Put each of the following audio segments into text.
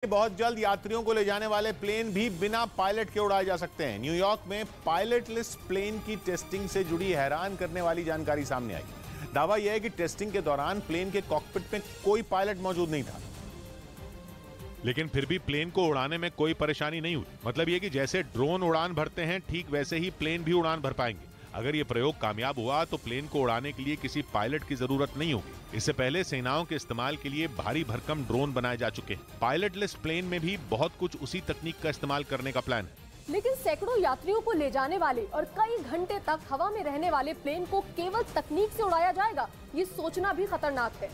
बहुत जल्द यात्रियों को ले जाने वाले प्लेन भी बिना पायलट के उड़ाए जा सकते हैं। न्यूयॉर्क में पायलटलेस प्लेन की टेस्टिंग से जुड़ी हैरान करने वाली जानकारी सामने आई। दावा यह है कि टेस्टिंग के दौरान प्लेन के कॉकपिट में कोई पायलट मौजूद नहीं था, लेकिन फिर भी प्लेन को उड़ाने में कोई परेशानी नहीं हुई। मतलब ये कि जैसे ड्रोन उड़ान भरते हैं, ठीक वैसे ही प्लेन भी उड़ान भर पाएंगे। अगर ये प्रयोग कामयाब हुआ तो प्लेन को उड़ाने के लिए किसी पायलट की जरूरत नहीं होगी। इससे पहले सेनाओं के इस्तेमाल के लिए भारी भरकम ड्रोन बनाए जा चुके हैं। पायलटलेस प्लेन में भी बहुत कुछ उसी तकनीक का इस्तेमाल करने का प्लान है। लेकिन सैकड़ों यात्रियों को ले जाने वाले और कई घंटे तक हवा में रहने वाले प्लेन को केवल तकनीक से उड़ाया जाएगा, ये सोचना भी खतरनाक है।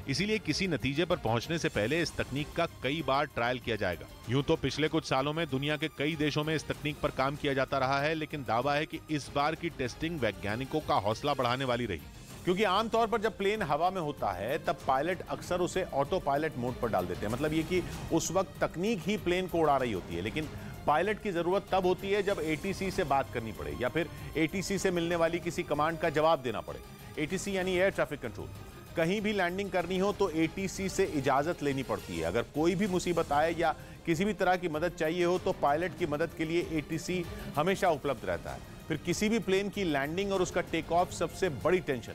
इसीलिए किसी नतीजे पर पहुंचने से पहले इस तकनीक का कई बार ट्रायल किया जाएगा। यूं तो पिछले कुछ सालों में दुनिया के कई देशों में इस तकनीक पर काम किया जाता रहा है, लेकिन दावा है कि इस बार की टेस्टिंग वैज्ञानिकों का हौसला बढ़ाने वाली रही। क्योंकि आमतौर पर जब प्लेन हवा में होता है तब पायलट अक्सर उसे ऑटो पायलट मोड पर डाल देते हैं। मतलब ये कि उस वक्त तकनीक ही प्लेन को उड़ा रही होती है, लेकिन पायलट की जरूरत तब होती है जब एटीसी से बात करनी पड़े या फिर एटीसी से मिलने वाली किसी कमांड का जवाब देना पड़े। एटीसी यानी एयर ट्रैफिक कंट्रोल। कहीं भी लैंडिंग करनी हो तो एटीसी से इजाजत लेनी पड़ती है। अगर कोई भी मुसीबत आए या किसी भी तरह की मदद चाहिए हो तो पायलट की मदद के लिए एटीसी हमेशा उपलब्ध रहता है। फिर किसी भी प्लेन की लैंडिंग और उसका टेक ऑफ सबसे बड़ी टेंशन,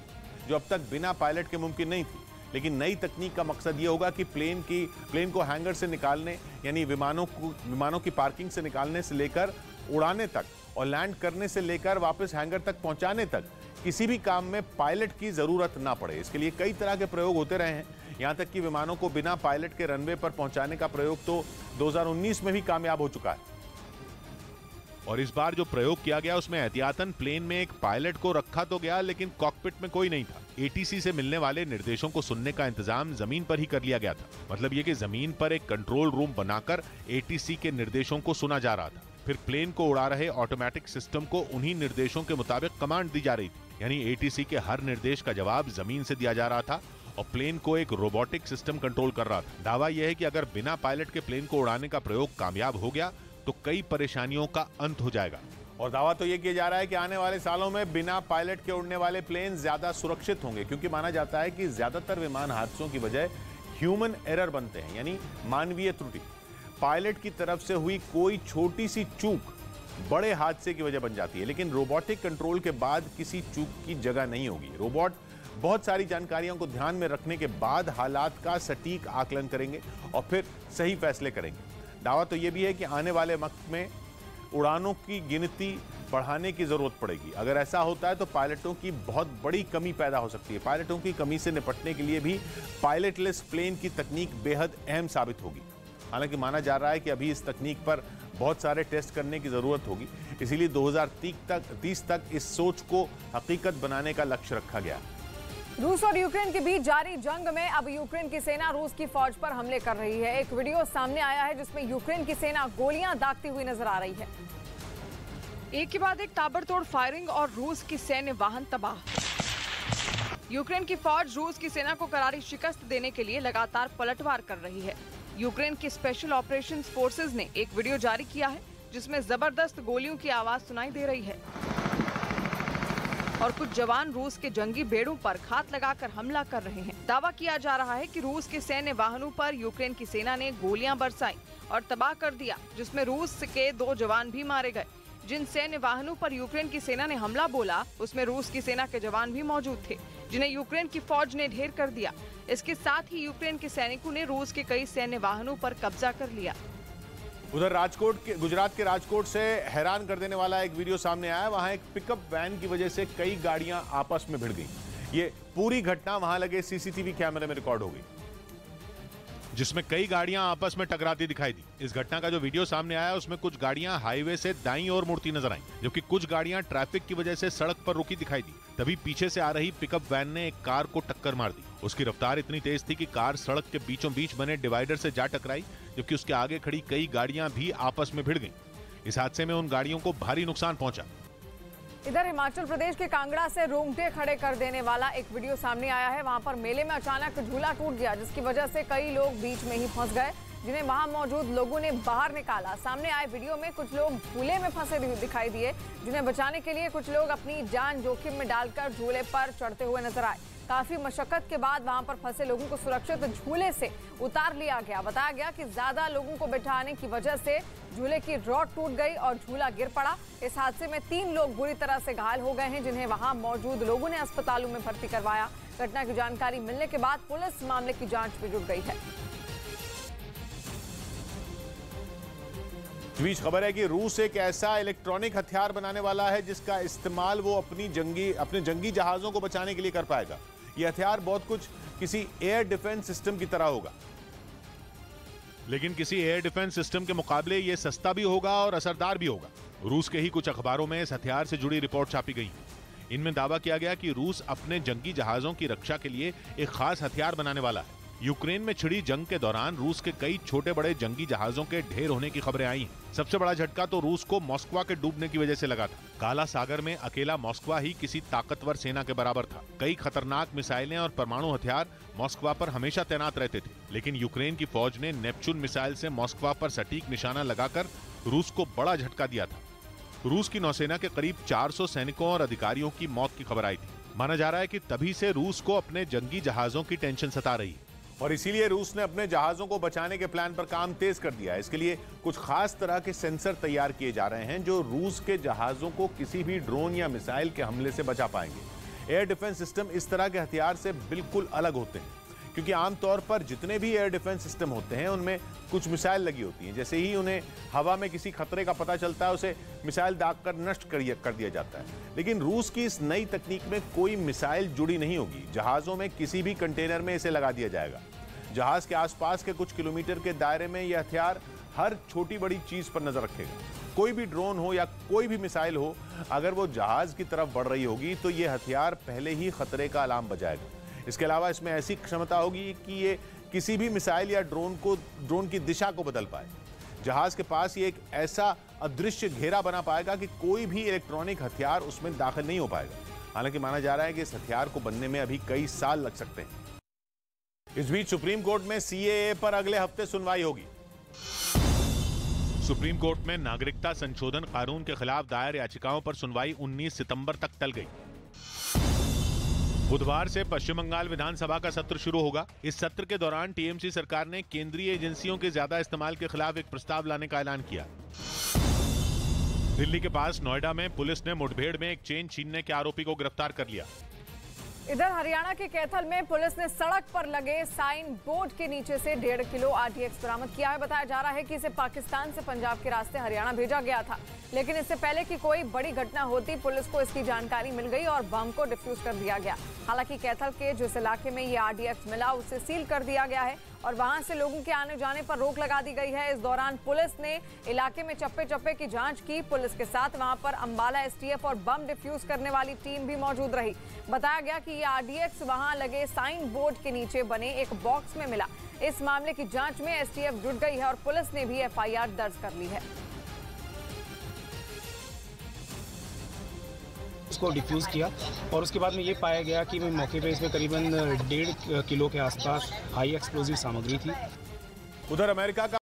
जो अब तक बिना पायलट के मुमकिन नहीं थी। लेकिन नई तकनीक का मकसद यह होगा कि प्लेन को हैंगर से निकालने यानी विमानों की पार्किंग से निकालने से लेकर उड़ाने तक और लैंड करने से लेकर वापस हैंगर तक पहुंचाने तक किसी भी काम में पायलट की जरूरत ना पड़े। इसके लिए कई तरह के प्रयोग होते रहे हैं। यहां तक कि विमानों को बिना पायलट के रनवे पर पहुंचाने का प्रयोग तो 2019 में भी कामयाब हो चुका है। और इस बार जो प्रयोग किया गया उसमें एहतियातन प्लेन में एक पायलट को रखा तो गया, लेकिन कॉकपिट में कोई नहीं था। एटीसी से मिलने वाले निर्देशों को सुनने का इंतजाम जमीन पर ही कर लिया गया था। मतलब ये कि जमीन पर एक कंट्रोल रूम बनाकर एटीसी के निर्देशों को सुना जा रहा था। फिर प्लेन को उड़ा रहे ऑटोमेटिक सिस्टम को उन्हीं निर्देशों के मुताबिक कमांड दी जा रही थी। यानी एटीसी के हर निर्देश का जवाब जमीन से दिया जा रहा था और प्लेन को एक रोबोटिक सिस्टम कंट्रोल कर रहा था। दावा यह है कि अगर बिना पायलट के प्लेन को उड़ाने का प्रयोग कामयाब हो गया तो कई परेशानियों का अंत हो जाएगा। और दावा तो यह किया जा रहा है कि आने वाले सालों में बिना पायलट के उड़ने वाले प्लेन ज्यादा सुरक्षित होंगे, क्योंकि माना जाता है कि ज्यादातर विमान हादसों की वजह ह्यूमन एरर बनते हैं, यानी मानवीय त्रुटि। पायलट की तरफ से हुई कोई छोटी सी चूक बड़े हादसे की वजह बन जाती है, लेकिन रोबोटिक कंट्रोल के बाद किसी चूक की जगह नहीं होगी। रोबोट बहुत सारी जानकारियों को ध्यान में रखने के बाद हालात का सटीक आकलन करेंगे और फिर सही फैसले करेंगे। दावा तो यह भी है कि आने वाले वक्त में उड़ानों की गिनती बढ़ाने की जरूरत पड़ेगी। अगर ऐसा होता है तो पायलटों की बहुत बड़ी कमी पैदा हो सकती है। पायलटों की कमी से निपटने के लिए भी पायलटलेस प्लेन की तकनीक बेहद अहम साबित होगी। हालांकि माना जा रहा है कि अभी इस तकनीक पर बहुत सारे टेस्ट करने की जरूरत होगी, इसीलिए 2030 तक इस सोच को हकीकत बनाने का लक्ष्य रखा गया। रूस और यूक्रेन के बीच जारी जंग में अब यूक्रेन की सेना रूस की फौज पर हमले कर रही है। एक वीडियो सामने आया है जिसमें यूक्रेन की सेना गोलियां दागती हुई नजर आ रही है। एक के बाद एक ताबड़तोड़ फायरिंग और रूस की सैन्य वाहन तबाह। यूक्रेन की फौज रूस की सेना को करारी शिकस्त देने के लिए लगातार पलटवार कर रही है। यूक्रेन की स्पेशल ऑपरेशंस फोर्सेज ने एक वीडियो जारी किया है जिसमें जबरदस्त गोलियों की आवाज सुनाई दे रही है और कुछ जवान रूस के जंगी बेड़ों पर घात लगाकर हमला कर रहे हैं। दावा किया जा रहा है कि रूस के सैन्य वाहनों पर यूक्रेन की सेना ने गोलियां बरसाई और तबाह कर दिया, जिसमें रूस के 2 जवान भी मारे गए। जिन सैन्य वाहनों पर यूक्रेन की सेना ने हमला बोला उसमें रूस की सेना के जवान भी मौजूद थे, जिन्हें यूक्रेन की फौज ने ढेर कर दिया। इसके साथ ही यूक्रेन के सैनिकों ने रूस के कई सैन्य वाहनों पर कब्जा कर लिया। उधर गुजरात के राजकोट से हैरान कर देने वाला एक वीडियो सामने आया। वहां एक पिकअप वैन की वजह से कई गाड़ियां आपस में भिड़ गई। ये पूरी घटना वहां लगे सीसीटीवी कैमरे में रिकॉर्ड हो गई, जिसमें कई गाड़ियां आपस में टकराती दिखाई दी। इस घटना का जो वीडियो सामने आया उसमें कुछ गाड़ियां हाईवे से दाईं ओर मुड़ती नजर आईं, जबकि कुछ गाड़ियां ट्रैफिक की वजह से सड़क पर रुकी दिखाई दी। तभी पीछे से आ रही पिकअप वैन ने एक कार को टक्कर मार दी। उसकी रफ्तार इतनी तेज थी कि कार सड़क के बीचों बीच बने डिवाइडर से जा टकराई, जबकि उसके आगे खड़ी कई गाड़ियां भी आपस में भिड़ गईं। इस हादसे में उन गाड़ियों को भारी नुकसान पहुंचा। इधर हिमाचल प्रदेश के कांगड़ा से रोंगटे खड़े कर देने वाला एक वीडियो सामने आया है। वहां पर मेले में अचानक झूला टूट गया, जिसकी वजह से कई लोग बीच में ही फंस गए, जिन्हें वहां मौजूद लोगों ने बाहर निकाला। सामने आए वीडियो में कुछ लोग झूले में फंसे दिखाई दिए, जिन्हें बचाने के लिए कुछ लोग अपनी जान जोखिम में डालकर झूले पर चढ़ते हुए नजर आए। काफी मशक्कत के बाद वहां पर फंसे लोगों को सुरक्षित झूले से उतार लिया गया। बताया गया कि ज्यादा लोगों को बिठाने की वजह से झूले की रॉड टूट गई और झूला गिर पड़ा। इस हादसे में 3 लोग बुरी तरह से घायल हो गए हैं, जिन्हें वहां मौजूद लोगों ने अस्पतालों में भर्ती करवाया। घटना की जानकारी मिलने के बाद पुलिस मामले की जांच में जुट गई है। इस बीच खबर है कि रूस एक ऐसा इलेक्ट्रॉनिक हथियार बनाने वाला है जिसका इस्तेमाल वो अपने जंगी जहाजों को बचाने के लिए कर पाएगा। यह हथियार बहुत कुछ किसी एयर डिफेंस सिस्टम की तरह होगा, लेकिन किसी एयर डिफेंस सिस्टम के मुकाबले ये सस्ता भी होगा और असरदार भी होगा। रूस के ही कुछ अखबारों में इस हथियार से जुड़ी रिपोर्ट छापी गई। इनमें दावा किया गया कि रूस अपने जंगी जहाजों की रक्षा के लिए एक खास हथियार बनाने वाला है। यूक्रेन में छिड़ी जंग के दौरान रूस के कई छोटे बड़े जंगी जहाजों के ढेर होने की खबरें आई हैं। सबसे बड़ा झटका तो रूस को मॉस्को के डूबने की वजह से लगा था। काला सागर में अकेला मॉस्को ही किसी ताकतवर सेना के बराबर था। कई खतरनाक मिसाइलें और परमाणु हथियार मॉस्को पर हमेशा तैनात रहते थे, लेकिन यूक्रेन की फौज ने नेपच्यून मिसाइल से मॉस्को पर सटीक निशाना लगाकर रूस को बड़ा झटका दिया था। रूस की नौसेना के करीब 400 सैनिकों और अधिकारियों की मौत की खबर आई थी। माना जा रहा है कि तभी से रूस को अपने जंगी जहाजों की टेंशन सता रही है और इसीलिए रूस ने अपने जहाजों को बचाने के प्लान पर काम तेज कर दिया है। इसके लिए कुछ खास तरह के सेंसर तैयार किए जा रहे हैं जो रूस के जहाजों को किसी भी ड्रोन या मिसाइल के हमले से बचा पाएंगे। एयर डिफेंस सिस्टम इस तरह के हथियार से बिल्कुल अलग होते हैं, क्योंकि आमतौर पर जितने भी एयर डिफेंस सिस्टम होते हैं उनमें कुछ मिसाइल लगी होती हैं। जैसे ही उन्हें हवा में किसी खतरे का पता चलता है, उसे मिसाइल दागकर नष्ट कर दिया जाता है। लेकिन रूस की इस नई तकनीक में कोई मिसाइल जुड़ी नहीं होगी। जहाजों में किसी भी कंटेनर में इसे लगा दिया जाएगा। जहाज के आसपास के कुछ किलोमीटर के दायरे में यह हथियार हर छोटी बड़ी चीज पर नजर रखेगा। कोई भी ड्रोन हो या कोई भी मिसाइल हो, अगर वो जहाज की तरफ बढ़ रही होगी तो यह हथियार पहले ही खतरे का अलार्म बजाएगा। इसके अलावा इसमें ऐसी क्षमता होगी कि ये किसी भी मिसाइल या ड्रोन की दिशा को बदल पाए। जहाज के पास ये एक ऐसा अदृश्य घेरा बना पाएगा कि कोई भी इलेक्ट्रॉनिक हथियार उसमें दाखिल नहीं हो पाएगा। हालांकि माना जा रहा है कि इस हथियार को बनने में अभी कई साल लग सकते हैं। इस बीच सुप्रीम कोर्ट में सीएए पर अगले हफ्ते सुनवाई होगी। सुप्रीम कोर्ट में नागरिकता संशोधन कानून के खिलाफ दायर याचिकाओं पर सुनवाई 19 सितंबर तक टल गई। बुधवार से पश्चिम बंगाल विधानसभा का सत्र शुरू होगा। इस सत्र के दौरान टीएमसी सरकार ने केंद्रीय एजेंसियों के ज्यादा इस्तेमाल के खिलाफ एक प्रस्ताव लाने का ऐलान किया। दिल्ली के पास नोएडा में पुलिस ने मुठभेड़ में एक चेन छीनने के आरोपी को गिरफ्तार कर लिया। इधर हरियाणा के कैथल में पुलिस ने सड़क पर लगे साइन बोर्ड के नीचे से 1.5 किलो आरटीएक्स बरामद किया है। बताया जा रहा है कि इसे पाकिस्तान से पंजाब के रास्ते हरियाणा भेजा गया था, लेकिन इससे पहले कि कोई बड़ी घटना होती पुलिस को इसकी जानकारी मिल गई और बम को डिफ्यूज कर दिया गया। हालांकि कैथल के जिस इलाके में ये आरटीएक्स मिला उसे सील कर दिया गया है और वहां से लोगों के आने जाने पर रोक लगा दी गई है। इस दौरान पुलिस ने इलाके में चप्पे चप्पे की जांच की। पुलिस के साथ वहां पर अंबाला एसटीएफ और बम डिफ्यूज करने वाली टीम भी मौजूद रही। बताया गया कि ये आरडीएक्स वहां लगे साइन बोर्ड के नीचे बने एक बॉक्स में मिला। इस मामले की जांच में एसटीएफ जुट गई है और पुलिस ने भी एफआईआर दर्ज कर ली है। उसको डिफ्यूज किया और उसके बाद में ये पाया गया कि मौके पे इसमें करीबन 1.5 किलो के आसपास हाई एक्सप्लोजिव सामग्री थी। उधर अमेरिका का